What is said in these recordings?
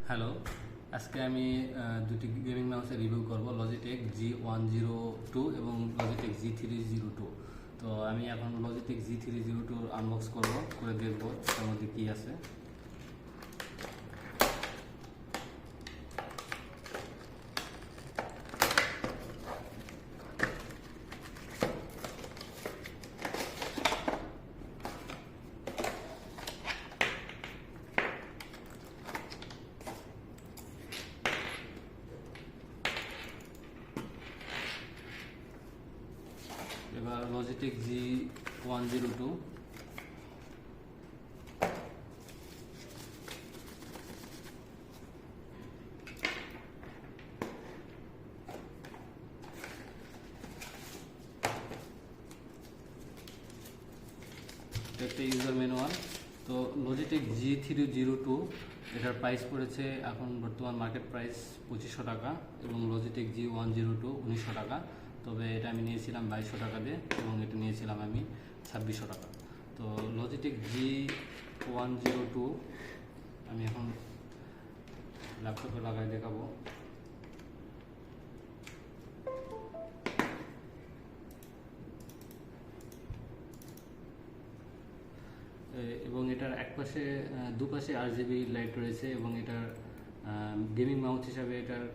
Hello, আজকে আমি দুটি গেমিং মাউসের রিভিউ করব, লজিটেক G102 এবং লজিটেক G302। তো আমি এখন লজিটেক G302 আনবক্স করে দেখব তার মধ্যে কী আছে। এবার লজিটেক G102 একটা ইউজার ম্যানুয়াল। তো লজিটেক G302 এটার প্রাইস পড়েছে এখন বর্তমান মার্কেট প্রাইস 2500 টাকা এবং লজিটেক G102 1900 টাকা। তবে এটা আমি নিয়েছিলাম 2200 টাকা দিয়ে এবং এটা নিয়েছিলাম আমি 2600 টাকা। তো লজিটেক G102 আমি এখন ল্যাপটপে লাগাই দেখাবো। এবং এটার একপাশে দুপাশে RGB লাইট রয়েছে এবং এটার গেমিং মাউস হিসাবে এটার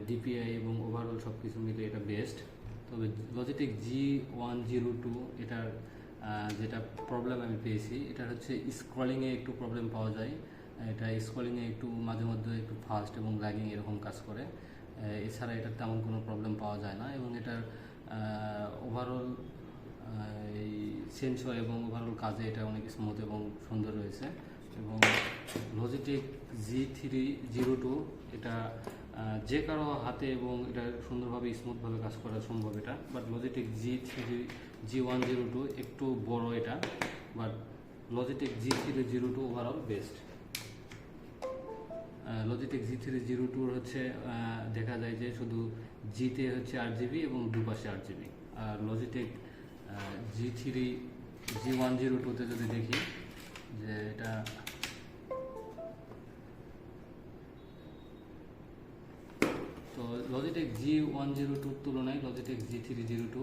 ডিপিআই এবং ওভারঅল সব কিছু মিলে এটা বেস্ট। তবে লজিটেক G102 এটার যেটা প্রবলেম আমি পেয়েছি এটা হচ্ছে স্ক্রলিংয়ে একটু প্রবলেম পাওয়া যায়। এটা স্ক্রলিংয়ে একটু মাঝে মধ্যে একটু ফাস্ট এবং ল্যাগিং এরকম কাজ করে। এছাড়া এটার তেমন কোনো প্রবলেম পাওয়া যায় না এবং এটার ওভারঅল এই সেন্সর এবং ওভারঅল কাজে এটা অনেক স্মুথ এবং সুন্দর রয়েছে। এবং লজিটেক G302 এটা যে কারো হাতে এবং এটা সুন্দরভাবে স্মুথভাবে কাজ করা সম্ভব এটা। বাট লজিটেক G102 একটু বড় এটা, but Logitech G302 overall best. Logitech G302 হচ্ছে দেখা যায় যে শুধু জিতে হচ্ছে 8GB এবং দুপাশে 8GB। আর লজিটেক G102 যদি দেখি যে এটা তো লজিটেক G102 তুলনায় লজিটেক G302